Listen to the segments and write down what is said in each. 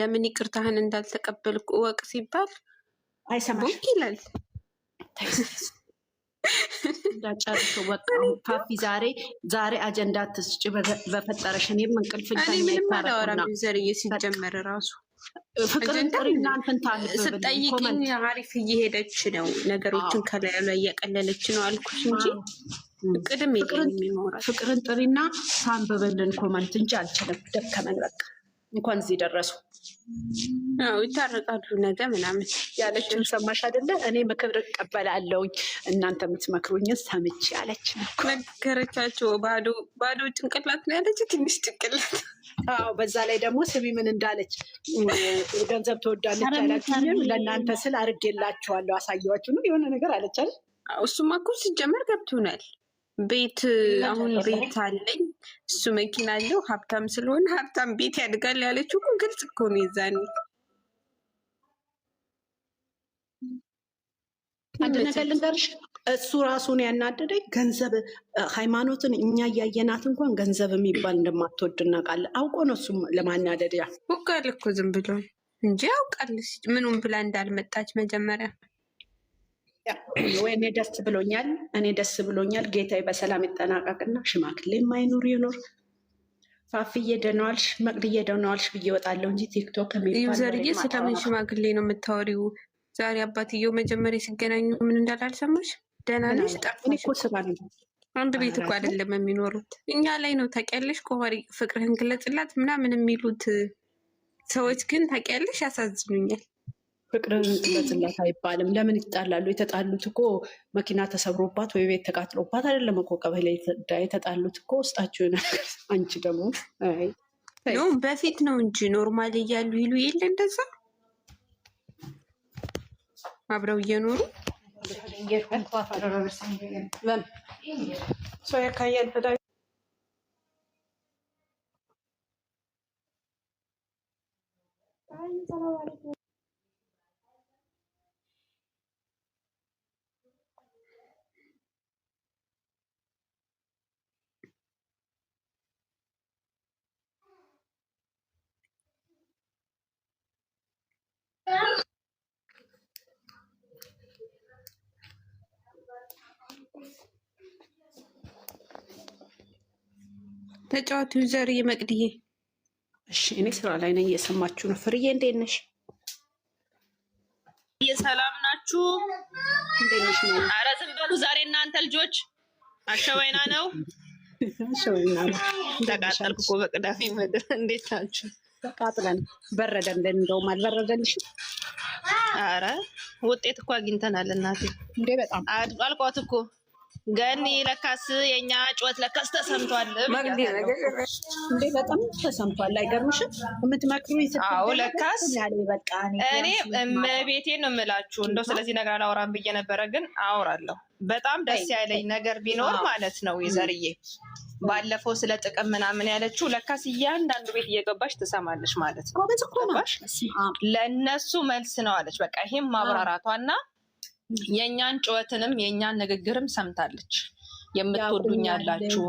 ለምን ይቅርታህን እንዳልተቀበልኩ እወቅ ሲባል አይሰማሽ ይላል። እንዳጨርሱ በቃ ፓፒ ዛሬ አጀንዳ ትስጭ በፈጠረሽ። እኔም እንቅልፍ እኔ ምንም አላወራም። ዘርዬ ሲጀመር ራሱ ፍቅርን ጥሪና እንትን ስጠይቅኝ አሪፍ እየሄደች ነው፣ ነገሮችን ከላይ ላይ እያቀለለች ነው አልኩሽ እንጂ ቅድም የሚሞራል ፍቅርን ጥሪና ታንበበልን ኮመንት እንጂ አልችልም። ደከመን በቃ እንኳን እዚህ ደረሱ። ይታረቃሉ ነገ ምናምን ያለችን ሰማሽ አይደለ? እኔ ምክር እቀበላለሁኝ እናንተ የምትመክሩኝን ሰምቼ ያለች ነገረቻቸው። ባዶ ጭንቅላት ነው ያለች፣ ትንሽ ጭንቅላት። በዛ ላይ ደግሞ ስሚ ምን እንዳለች፣ ገንዘብ ትወዳለች ያላችሁኝም ለእናንተ ስል አድርጌላችኋለሁ አሳየኋችሁ ነው የሆነ ነገር አለች አይደል? እሱማ እኮ ሲጀመር ገብቶናል። ቤት አሁን ቤት አለኝ እሱ መኪና አለው ሀብታም ስለሆነ ሀብታም ቤት ያድጋል ያለችው እኮ ግልጽ እኮ ነው። የዛኔ አንድ ነገር ልንገርሽ፣ እሱ ራሱን ያናደደኝ ገንዘብ ሃይማኖትን እኛ እያየናት እንኳን ገንዘብ የሚባል እንደማትወድ እናውቃለን። አውቆ ነው እሱም ለማናደድ ያውቃል እኮ ዝም ብሎ እንጂ ያውቃልሽ ምኑም ብላ እንዳልመጣች መጀመሪያ ወይ እኔ ደስ ብሎኛል ጌታዬ በሰላም ይጠናቀቅና ሽማግሌ የማይኖር ይኖር። ፋፍዬ ደህና ዋልሽ፣ መቅድዬ ደህና ዋልሽ ብዬ እወጣለሁ እንጂ ቲክቶክ ዩዘርዬ ስለምን ሽማግሌ ነው የምታወሪው? ዛሬ አባትየው መጀመሪያ ሲገናኙ ምን እንዳለ አልሰማሽ? ደህና ነሽ? አንድ ቤት እኮ አይደለም የሚኖሩት እኛ ላይ ነው ታውቂያለሽ። ቆሪ ፍቅርህን ግለጽላት ምናምን የሚሉት ሰዎች ግን ታውቂያለሽ ያሳዝኑኛል። ፍቅርን ግለጽላት አይባልም። ለምን ይጣላሉ? የተጣሉት እኮ መኪና ተሰብሮባት ወይ ቤት ተቃጥሎባት አይደለም እኮ ቀበሌ የተጣሉት እኮ ውስጣቸው ነገር። አንቺ ደግሞ በፊት ነው እንጂ ኖርማል እያሉ ይሉ የለ እንደዛ አብረው እየኖሩ ተጫዋቱ ዘርዬ መቅድዬ። እሺ እኔ ስራ ላይ ነኝ እየሰማችሁ ነው። ፍርዬ እንዴት ነሽ? ሰላም ናችሁ? እንዴት ነሽ? ኧረ ዝም በሉ ዛሬ እናንተ ልጆች። አሸወይና ነው ተቃጠልኩ እኮ በቅዳሜ ምድር። እንዴት ናችሁ? ተቃጥለን በረደን። እንደውም አልበረደልሽም? ኧረ ውጤት እኮ አግኝተናል እናቴ። እንዴ በጣም አልቋት እኮ ገኒ ለካስ የኛ ጩኸት ለካስ ተሰምቷል። እንዴ በጣም ተሰምቷል። አይገርምሽም? የምትመክሩኝ አዎ ለካስ እኔ እመቤቴን ነው የምላችሁ። እንደው ስለዚህ ነገር አላወራም ብዬ ነበረ፣ ግን አወራለሁ። በጣም ደስ ያለኝ ነገር ቢኖር ማለት ነው የዘርዬ ባለፈው ስለ ጥቅም ምናምን ያለችው ለካስ እያንዳንዱ ቤት እየገባች ትሰማለች ማለት ነው። ለእነሱ መልስ ነው አለች። በቃ ይሄም ማብራራቷና የእኛን ጩኸትንም የእኛን ንግግርም ሰምታለች። የምትወዱኝ ያላችሁ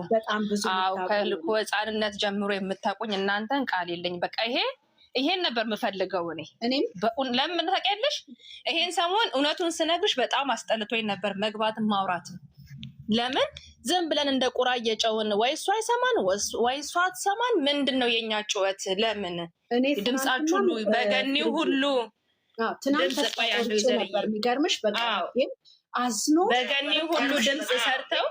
ከልኮ ህፃንነት ጀምሮ የምታውቁኝ እናንተን ቃል የለኝ። በቃ ይሄን ነበር የምፈልገው እኔም ለምን ታውቂያለሽ? ይሄን ሰሞን እውነቱን ስነግርሽ በጣም አስጠልቶኝ ነበር መግባትም ማውራትም። ለምን ዝም ብለን እንደ ቁራ እየጨውን ወይ እሷ አይሰማን ወይ እሷ አትሰማን? ምንድን ነው የእኛ ጩኸት? ለምን ድምፃችሁ ሁሉ በገኒው ሁሉ ትናንት ነበር የሚገርምሽ። አዝኖ በገኒው ሁሉ ድምፅ ሰርተው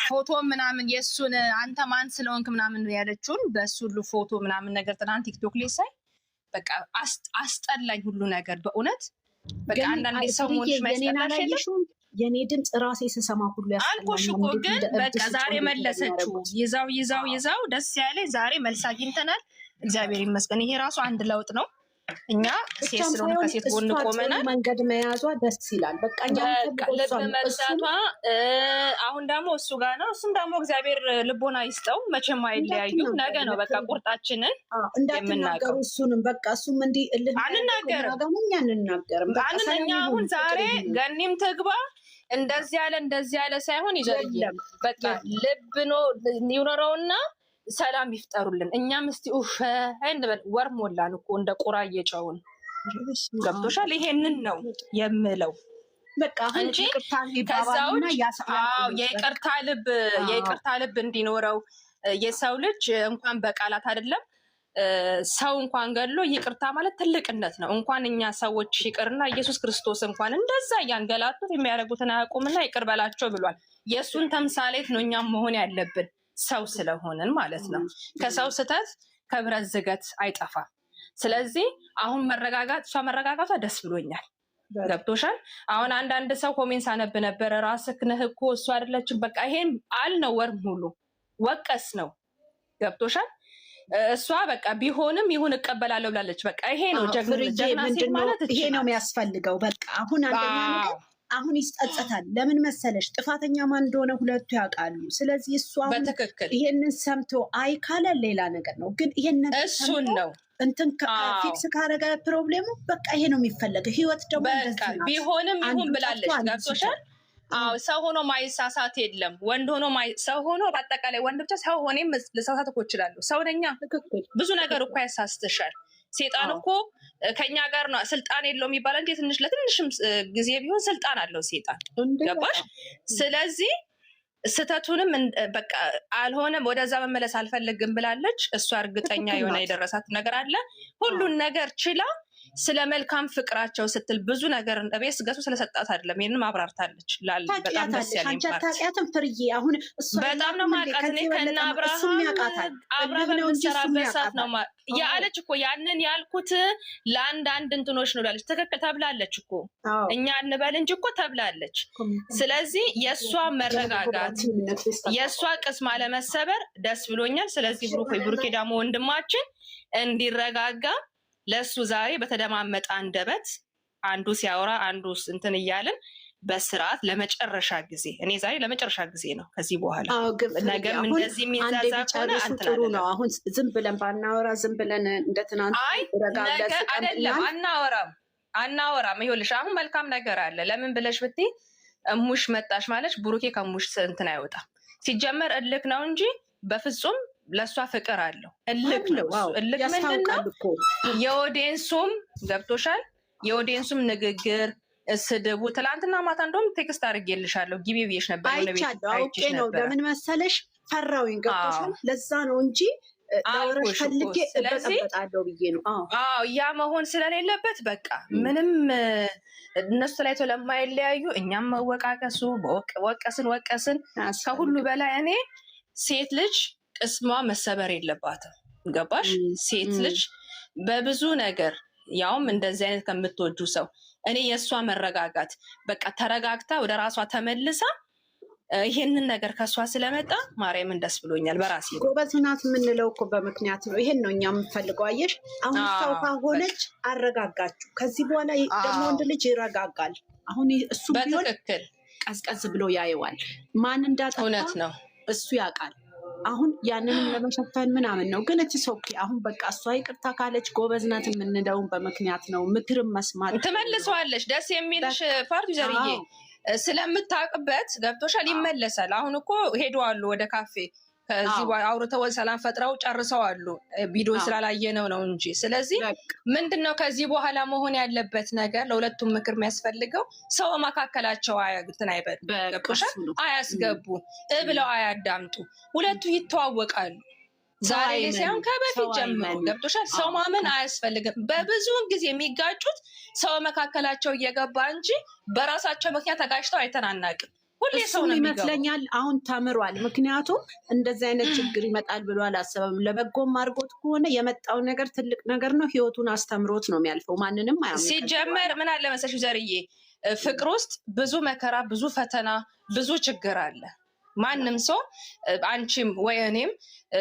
ፎቶ ምናምን የእሱን አንተ ማን ስለሆንክ ምናምን ያለችውን በእሱ ሁሉ ፎቶ ምናምን ነገር ትናንት ቲክቶክ ላይ ሳይ በቃ አስጠላኝ ሁሉ ነገር በእውነት። በቃ አንዳንድ ሰሞኑን ማይስጠላሽ የኔ ድምፅ ራሴ ስሰማ ሁሉ አልኩሽ እኮ። ግን በቃ ዛሬ መለሰችው ይዛው ደስ ያለኝ ዛሬ መልስ አግኝተናል። እግዚአብሔር ይመስገን። ይሄ ራሱ አንድ ለውጥ ነው። እኛ ሴት ስለሆነ ከሴት ጎን ቆመናል። መንገድ መያዟ ደስ ይላል። በቃ ልብ መግዛቷ አሁን ደግሞ እሱ ጋር ነው። እሱም ደግሞ እግዚአብሔር ልቦና ይስጠው። መቼም አይለያዩም። ነገ ነው በቃ ቁርጣችንን የምናውቀው። እሱንም በቃ እሱም እንዲህ አንናገርም። እኛ አሁን ዛሬ ገኒም ትግባ እንደዚህ ያለ ሳይሆን ይዘርዬ በቃ ልብ ነው ይኖረውና ሰላም ይፍጠሩልን። እኛም እስቲ ኡፍ እንበል። ወር ሞላን እኮ እንደ ቁራ እየጨውን ገብቶሻል። ይሄንን ነው የምለው በቃ እንጂ ከዛ ውጭ የይቅርታ ልብ እንዲኖረው የሰው ልጅ እንኳን በቃላት አይደለም ሰው እንኳን ገድሎ ይቅርታ ማለት ትልቅነት ነው። እንኳን እኛ ሰዎች ይቅርና ኢየሱስ ክርስቶስ እንኳን እንደዛ እያንገላቱት የሚያደርጉትን አያውቁምና ይቅር በላቸው ብሏል። የእሱን ተምሳሌት ነው እኛም መሆን ያለብን ሰው ስለሆንን ማለት ነው። ከሰው ስህተት ከብረት ዝገት አይጠፋም። ስለዚህ አሁን እሷ መረጋጋቷ ደስ ብሎኛል። ገብቶሻል። አሁን አንዳንድ ሰው ኮሜንት ሳነብ ነበረ ራስህ ነህ እኮ እሱ አይደለችም። በቃ ይሄን አልነው ወር ሙሉ ወቀስ ነው። ገብቶሻል። እሷ በቃ ቢሆንም ይሁን እቀበላለሁ ብላለች። በቃ ይሄ ነው ጀግና ሴት ማለት ይሄ ነው የሚያስፈልገው። በቃ አሁን አንደኛ ነገር አሁን ይጸጸታል። ለምን መሰለሽ ጥፋተኛ ማን እንደሆነ ሁለቱ ያውቃሉ። ስለዚህ እሱ አሁን ይሄንን ሰምቶ አይ ካለ ሌላ ነገር ነው። ግን ይሄንን እሱን ነው እንትን ፊክስ ካረገ ፕሮብሌሙ በቃ ይሄ ነው የሚፈለገው። ህይወት ደግሞ ቢሆንም ይሁን ብላለች። ገብቶሻል። አዎ ሰው ሆኖ ማይሳሳት የለም። ወንድ ሆኖ ሰው ሆኖ በአጠቃላይ ወንድ ብቻ ሰው ሆኔም ልሳሳት እኮ እችላለሁ። ሰው ነኛ። ብዙ ነገር እኮ ያሳስትሻል። ሴጣን እኮ ከኛ ጋር ነው። ስልጣን የለውም ይባላል እንጂ ለትንሽም ጊዜ ቢሆን ስልጣን አለው ሴጣን። ገባሽ? ስለዚህ ስተቱንም በቃ አልሆነም ወደዛ መመለስ አልፈልግም ብላለች። እሷ እርግጠኛ የሆነ የደረሳት ነገር አለ። ሁሉን ነገር ችላ ስለ መልካም ፍቅራቸው ስትል ብዙ ነገር ቤት ገሱ ስለሰጣት አይደለም። ይህንም አብራርታለች። በጣም ደስ ያለኝ ታውቂያትም ፍርዬ አሁን በጣም ነው ማውቃት። እኔ ከእነ አብርሃም በምሰራበት ሰዓት ነው ያለች እኮ ያንን ያልኩት ለአንዳንድ እንትኖች ነው ላለች። ትክክል ተብላለች እኮ እኛ እንበል እንጂ እኮ ተብላለች። ስለዚህ የእሷ መረጋጋት የእሷ ቅስም አለመሰበር ደስ ብሎኛል። ስለዚህ ብሩኬ ደግሞ ወንድማችን እንዲረጋጋ ለሱ ዛሬ በተደማመጠ አንደበት አንዱ ሲያወራ አንዱ እንትን እያልን በስርዓት ለመጨረሻ ጊዜ እኔ ዛሬ ለመጨረሻ ጊዜ ነው። ከዚህ በኋላ ነገም እንደዚህ የሚዛዛ ከሆነ ጥሩ ነው። አሁን ዝም ብለን ባናወራ ዝም ብለን እንደትናንት አይደለም አናወራም። ይኸውልሽ አሁን መልካም ነገር አለ። ለምን ብለሽ ብትይ እሙሽ መጣሽ ማለች ብሩኬ ከሙሽ እንትን አይወጣም። ሲጀመር እልክ ነው እንጂ በፍጹም ለእሷ ፍቅር አለው። እልክ ነው። እልክ ምንድነው? የኦዲየንሱም ገብቶሻል። የኦዲየንሱም ንግግር ስድቡ ትላንትና ማታ እንደውም ቴክስት አድርጌልሻለሁ ግቢ ብዬሽ ነበር። አውቄ ነው። ለምን መሰለሽ ፈራዊን ገብቶሻል። ለዛ ነው እንጂ ለወረሽ ፈልጌ እበጠበጣለሁ ብዬ ነው። ያ መሆን ስለሌለበት በቃ ምንም እነሱ ላይ ለማይለያዩ እኛም መወቃቀሱ ወቀስን። ከሁሉ በላይ እኔ ሴት ልጅ ቅስሟ መሰበር የለባትም። ገባሽ? ሴት ልጅ በብዙ ነገር ያውም እንደዚህ አይነት ከምትወጁ ሰው እኔ የእሷ መረጋጋት በቃ ተረጋግታ ወደ ራሷ ተመልሳ ይሄንን ነገር ከእሷ ስለመጣ ማርያምን ደስ ብሎኛል። በራሴ ጎበዝ ናት የምንለው እኮ በምክንያት ነው። ይሄን ነው እኛ የምንፈልገው። አየሽ አሁን ሰው ካሆነች አረጋጋችሁ። ከዚህ በኋላ ደግሞ ወንድ ልጅ ይረጋጋል። አሁን እሱ ቢሆን ቀዝቀዝ ብሎ ያየዋል። ማን እንዳጠፋ እውነት ነው እሱ ያውቃል። አሁን ያንንም ለመሸፈን ምናምን ነው። ግን እቺ ሶኪ አሁን በቃ እሷ ይቅርታ ካለች ጎበዝ ናት የምንለውን በምክንያት ነው። ምክርም መስማት ትመልሰዋለች። ደስ የሚልሽ ፓርቲ ዘርዬ ስለምታውቅበት ገብቶሻል። ይመለሳል። አሁን እኮ ሄደዋሉ ወደ ካፌ ከዚህ አውርተው ሰላም ፈጥረው ጨርሰዋሉ። ቪዲዮ ስላላየነው ነው እንጂ። ስለዚህ ምንድነው ከዚህ በኋላ መሆን ያለበት ነገር ለሁለቱም ምክር የሚያስፈልገው ሰው መካከላቸው እንትን አይበሉ፣ ገብቶሻል፣ አያስገቡ ብለው አያዳምጡ። ሁለቱ ይተዋወቃሉ። ዛሬ ሳይሆን ከበፊት ጀምሮ ገብቶሻል። ሰው ማመን አያስፈልግም። በብዙውን ጊዜ የሚጋጩት ሰው መካከላቸው እየገባ እንጂ በራሳቸው ምክንያት ተጋጭተው አይተን አናውቅም። እሱም ይመስለኛል አሁን ተምሯል። ምክንያቱም እንደዚህ አይነት ችግር ይመጣል ብሎ አላሰበም። ለበጎም አድርጎት ከሆነ የመጣው ነገር ትልቅ ነገር ነው። ህይወቱን አስተምሮት ነው የሚያልፈው። ማንንም አያምንም። ሲጀመር ምን አለ መሰለሽ ዘርዬ፣ ፍቅር ውስጥ ብዙ መከራ፣ ብዙ ፈተና፣ ብዙ ችግር አለ። ማንም ሰው አንቺም ወይ እኔም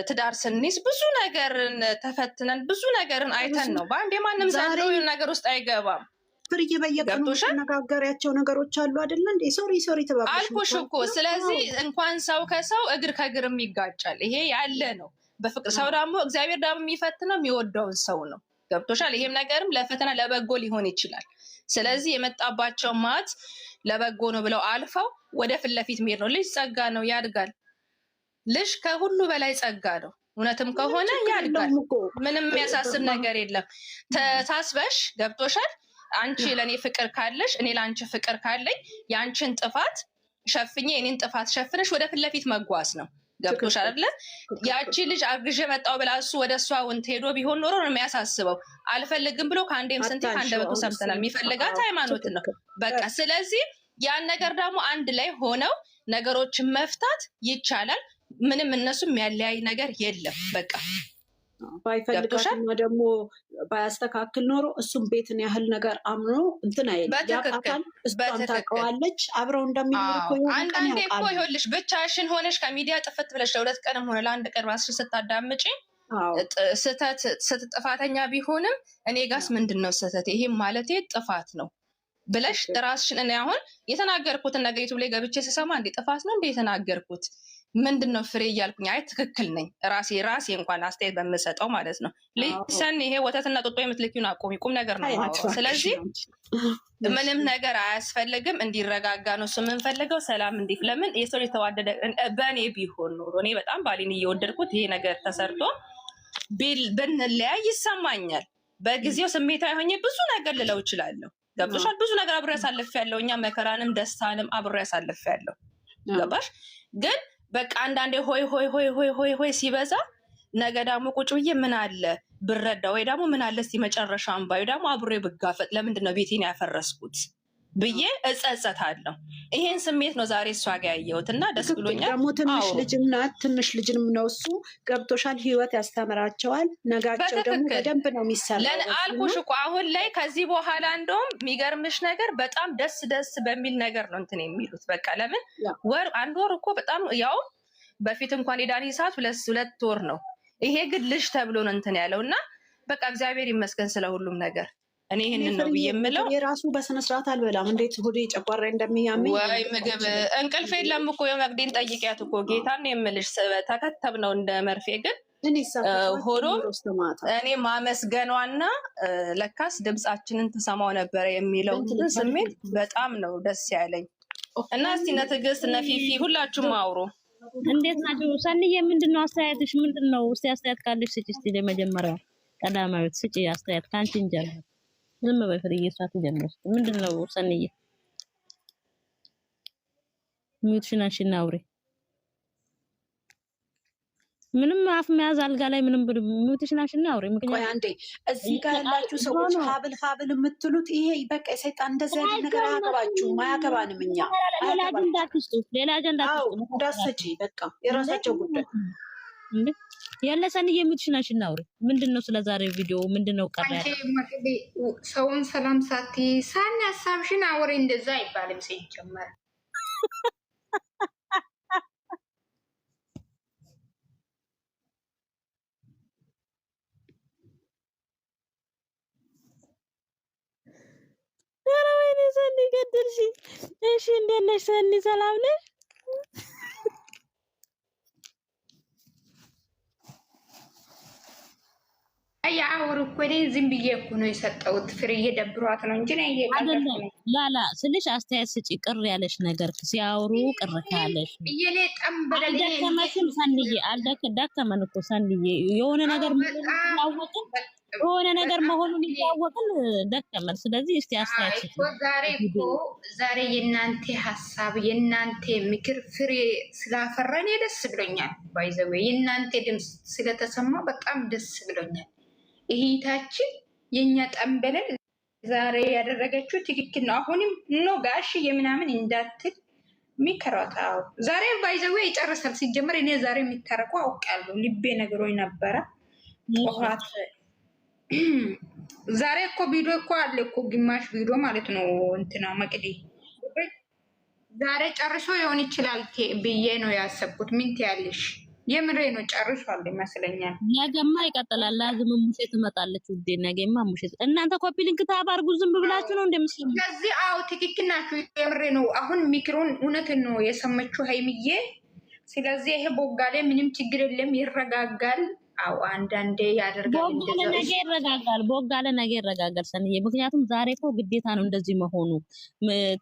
ትዳር ስንይዝ ብዙ ነገርን ተፈትነን ብዙ ነገርን አይተን ነው። በአንዴ ማንም ዘንድ ነገር ውስጥ አይገባም። ፍርዬ በየቀኑ ተነጋገሪያቸው ነገሮች አሉ አይደለ እንዴ? ሶሪ ተባባሽ አልኩሽ እኮ። ስለዚህ እንኳን ሰው ከሰው እግር ከእግርም ይጋጫል። ይሄ ያለ ነው በፍቅር። ሰው ደግሞ እግዚአብሔር ደግሞ የሚፈትነው የሚወደውን ሰው ነው። ገብቶሻል? ይሄም ነገርም ለፈተና ለበጎ ሊሆን ይችላል። ስለዚህ የመጣባቸው ማት ለበጎ ነው ብለው አልፈው ወደ ፊት ለፊት የሚሄድ ነው። ልጅ ጸጋ ነው፣ ያድጋል። ልጅ ከሁሉ በላይ ጸጋ ነው። እውነትም ከሆነ ያድጋል። ምንም የሚያሳስብ ነገር የለም። ተሳስበሽ ገብቶሻል። አንቺ ለእኔ ፍቅር ካለሽ እኔ ለአንቺ ፍቅር ካለኝ የአንቺን ጥፋት ሸፍኜ የኔን ጥፋት ሸፍነሽ ወደ ፊት ለፊት መጓዝ ነው። ገብቶሻል አይደለ? ያቺ ልጅ አግዤ መጣሁ ብላ እሱ ወደ እሷ ወንት ሄዶ ቢሆን ኖሮ ነው የሚያሳስበው። አልፈልግም ብሎ ከአንዴም ስንቴ ከአንደበቱ ሰምተናል። የሚፈልጋት ሃይማኖትን ነው በቃ። ስለዚህ ያን ነገር ደግሞ አንድ ላይ ሆነው ነገሮችን መፍታት ይቻላል። ምንም እነሱ የሚያለያይ ነገር የለም። በቃ ባይፈልጋትና ደግሞ ባያስተካክል ኖሮ እሱም ቤትን ያህል ነገር አምኖ እንትን ያውቃታል። እሷም ታውቀዋለች። አብረው እንደሚኖሩ እኮ አንዳንዴ እኮ ይኸውልሽ ብቻሽን ሆነሽ ከሚዲያ ጥፍት ብለሽ ለ2 ቀንም ሆነ ለ1 ቀን ራስሽ ስታዳምጪ ጥፋተኛ ቢሆንም እኔ ጋስ ምንድን ነው ስህተት፣ ይሄም ማለቴ ጥፋት ነው ብለሽ ራስሽን እኔ አሁን የተናገርኩትን ነገር ዩቱብ ላይ ገብቼ ስሰማ እንዴ ጥፋት ነው እንዴ የተናገርኩት ምንድን ነው ፍሬ እያልኩኝ አይ ትክክል ነኝ ራሴ እንኳን አስተያየት በምሰጠው ማለት ነው። ልሰን ይሄ ወተትና ጦጦ የምትልኪውን አቆሚ፣ ቁም ነገር ነው። ስለዚህ ምንም ነገር አያስፈልግም፣ እንዲረጋጋ ነው እሱ የምንፈልገው፣ ሰላም እንዲፍ ለምን የሰው የተዋደደ በእኔ ቢሆን ኖሮ እኔ በጣም ባሌን እየወደድኩት ይሄ ነገር ተሰርቶ ብንለያይ ይሰማኛል። በጊዜው ስሜታዊ ሆኜ ብዙ ነገር ልለው እችላለሁ። ገብቶሻል? ብዙ ነገር አብሬ አሳልፌያለሁ። እኛ መከራንም ደስታንም አብሬ አሳልፌያለሁ። ገባሽ? ግን በቃ አንዳንዴ ሆይ ሲበዛ ነገ ደግሞ ቁጭ ብዬ ምን አለ ብረዳ ወይ ደግሞ ምን አለ እስኪ መጨረሻ አንባዩ ደግሞ አብሬ ብጋፈጥ ለምንድን ነው ቤቴን ያፈረስኩት ብዬ እጸጸታለሁ። ይሄን ስሜት ነው ዛሬ እሷ ጋር ያየሁት እና ደስ ብሎኛል። ደግሞ ትንሽ ልጅም ናት፣ ትንሽ ልጅንም ነው እሱ። ገብቶሻል? ህይወት ያስተምራቸዋል። ነጋቸው ደግሞ በደንብ ነው የሚሰራው። አልኩሽ እኮ አሁን ላይ ከዚህ በኋላ እንደውም የሚገርምሽ ነገር በጣም ደስ በሚል ነገር ነው እንትን የሚሉት። በቃ ለምን አንድ ወር እኮ በጣም ያው በፊት እንኳን የዳኒ ሰዓት 2 ወር ነው። ይሄ ግን ልጅ ተብሎ ነው እንትን ያለው እና በቃ እግዚአብሔር ይመስገን ስለ ሁሉም ነገር። እኔ ይህንን ነው ብዬ የምለው። የራሱ በስነስርዓት አልበላም። እንዴት ሆዴ ጨጓራ እንደሚያመኝ ወይ ምግብ እንቅልፍ የለም እኮ የመቅዲን ጠይቂያት እኮ ጌታን የምልሽ ተከተብ ነው እንደ መርፌ። ግን ሆኖም እኔ ማመስገኗና ለካስ ድምፃችንን ትሰማው ነበረ የሚለው ስሜት በጣም ነው ደስ ያለኝ እና እስቲ እነ ትዕግስት እነ ፊፊ ሁላችሁም አውሩ። እንዴት ናችሁ? ሰንዬ ምንድነው አስተያየትሽ? ምንድነው? እስቲ አስተያየት ካለሽ ስጪ። እስቲ ለመጀመሪያው ቀዳማዊት ስጪ አስተያየት ካንቺ እንጀምር። ዝም በይ ፍሬዬ፣ እሷ ትጀምር። ምንድነው ሰንዬ? ሚውትሽን አንሺና አውሪ። ምንም አፍ መያዝ አልጋ ላይ ምንም ሚውትሽን አንሺና አውሪ። ቆይ አንዴ፣ እዚህ ጋር ያላችሁ ሰዎች ሀብል የምትሉት ይሄ በቃ ሰይጣን እንደዚህ አይነት ነገር አያገባችሁም፣ አያገባንም። እኛ ሌላ አጀንዳ አትስጡ፣ ሌላ አጀንዳ አትስጡ። እንዳትሰጪ በቃ የራሳቸው ጉዳይ እንዴ። ያለ ሰንዬ ሚውትሽን አንሺና አውሪ። ምንድነው ስለዛሬ ቪዲዮ ምንድነው ቀረ? ሰውን ሰላም ሳቲ ሳኒ ሀሳብሽን አውሪ። እንደዛ አይባልም ሲጀመር። ኧረ ወይኔ ሰኒ ገደልሽ። እሺ እንዴት ነሽ ሰኒ? ሰላም ነሽ? አውሪ እኮ እኔ ዝም ብዬ እኮ ነው የሰጠሁት። ፍሬዬ ደብሯት ነው እንጂ አይደለም። ላላ ስልሽ አስተያየት ስጪ። ቅር ያለሽ ነገር ሲያወሩ ቅር ካለሽ አልደከመሽም ሰንዬ? አልደከመን እኮ ሰንዬ። የሆነ ነገር መሆኑን እያወቅን ደከመን። ስለዚህ እስቲ አስተያየት ስጪ። ዛሬ የእናንተ ሀሳብ የእናንተ ምክር ፍሬ ስላፈራን ደስ ብሎኛል። ባይዘዌ የእናንተ ድምፅ ስለተሰማ በጣም ደስ ብሎኛል። እህታችን የኛ ጠንበለል ዛሬ ያደረገችው ትክክል ነው። አሁንም ኖ ጋሽ የምናምን እንዳትል ሚከራታው ዛሬ ባይዘው ይጨርሳል። ሲጀመር እኔ ዛሬ የሚታረቁ አውቃለሁ። ልቤ ነገሮኝ ነበረ። ወራት ዛሬ እኮ ቪዲዮ እኮ አለ እኮ ግማሽ ቪዲዮ ማለት ነው። እንትና መቅዲ ዛሬ ጨርሶ ይሆን ይችላል ብዬ ነው ያሰብኩት። ምን ትያለሽ? የምሬ ነው። ጨርሷል ይመስለኛል። ነገማ ይቀጥላል። ላዝም ሙሴ ትመጣለች ውዴ። ነገማ ሙሴ እናንተ ኮፒ ሊንክ ታባርጉ። ዝም ብላችሁ ነው እንደምትሰሙ። ስለዚህ ትክክል ናችሁ። የምሬ ነው። አሁን ሚክሮን እውነትን ነው የሰመችው ሀይሚዬ። ስለዚህ ይሄ ቦጋሌ ምንም ችግር የለም፣ ይረጋጋል። አዎ አንዳንዴ ያደርጋል። ቦጋለ ነገር ይረጋጋል። ቦጋለ ነገር ይረጋጋል ሰንዬ። ምክንያቱም ዛሬ እኮ ግዴታ ነው እንደዚህ መሆኑ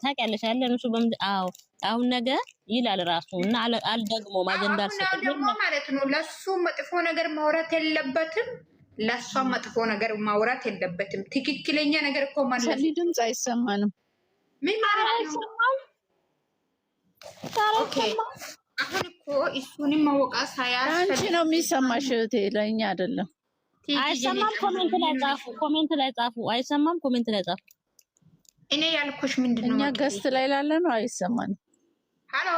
ታውቂያለሽ አይደል? እሱ አዎ አሁን ነገ ይላል ራሱ እና አልደግሞም አጀንዳ አልሰጥም ማለት ነው። ለሱ መጥፎ ነገር ማውራት የለበትም፣ ለሷ መጥፎ ነገር ማውራት የለበትም። ትክክለኛ ነገር እኮ ማለት ሰኒ ድምፅ አይሰማንም። ምን ማለት ነው? ኦኬ አሁን እኮ እሱንም መወቃስ አንቺ ነው የሚሰማሽ እህቴ፣ ለእኛ አይደለም። አይሰማም። ኮሜንት ላይ ጻፉ፣ ኮሜንት ላይ ጻፉ። አይሰማም፣ ኮሜንት ላይ ጻፉ። እኔ ያልኩሽ ምንድነው? እኛ ገስት ላይ ላለ ነው አይሰማንም። ሃሎ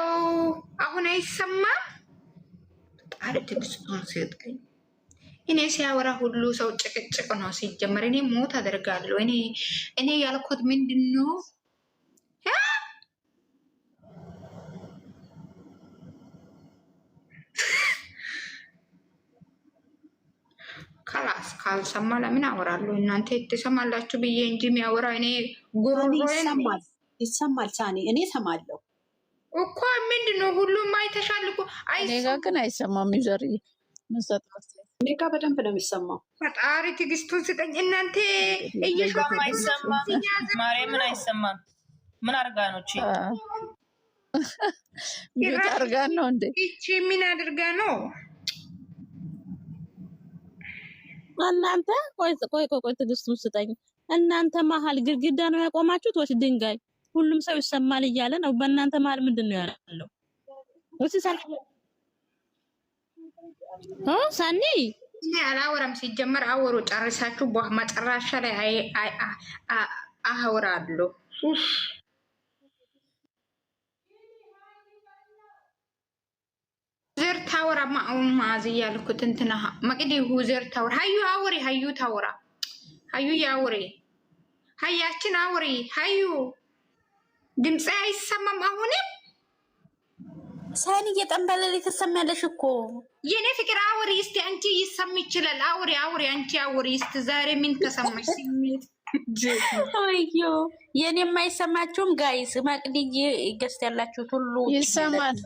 አሁን አይሰማም። ታዲያ ትግስቱን ሲጠኝ እኔ ሲያወራ ሁሉ ሰው ጭቅጭቅ ነው ሲጀመር። እኔ ሞት አደርጋለሁ። እኔ ያልኩት ምንድነው? ካላስ ካልሰማ ለምን አወራለሁ? እናንተ ትሰማላችሁ ብዬ እንጂ የሚያወራ እኔ ጉሮሮ ይሰማል። ሳኒ እኔ ሰማለሁ እኮ ምንድነው? ሁሉም አይተሻል እኮ እኔ ጋር ግን አይሰማም። ዩዘር እኔ ጋር በደንብ ነው የሚሰማው። ፈጣሪ ትዕግስቱን ስጠኝ። እናንተ አይሰማም። ማርያምን አይሰማም። ምን አርጋ ነው እቺ? ምን አርጋ ነው እንዴ? እቺ ምን አድርጋ ነው? እናንተ ቆይ ትዕግስቱን ስጠኝ። እናንተ መሀል ግድግዳ ነው ያቆማችሁት ወይስ ድንጋይ? ሁሉም ሰው ይሰማል እያለ ነው። በእናንተ መሀል ምንድን ነው ያለው? ወይስ ሳኒ እኔ አላወራም። ሲጀመር አወሩ ጨርሳችሁ መጨረሻ ላይ አወራለሁ። ዘር ታወራ ማውን ማዚ ያልኩት እንትና መቅዲ ሁዘር ታወራ ሀዩ አውሪ ሀዩ ታወራ ሀዩ ያውሪ ሀያችን አውሪ ሀዩ ድምፅ አይሰማም። አሁንም ሳኒ እየጠንበለል ትሰማለሽ እኮ የኔ ፍቅር አውሪ እስቲ አንቺ ይሰማ ይችላል። አውሪ አንቺ አውሪ እስቲ ዛሬ ምን ተሰማሽ? ስሜት አዮ የኔ የማይሰማችሁም ጋይስ መቅዲ ገስት ያላችሁት ሁሉ ይሰማል።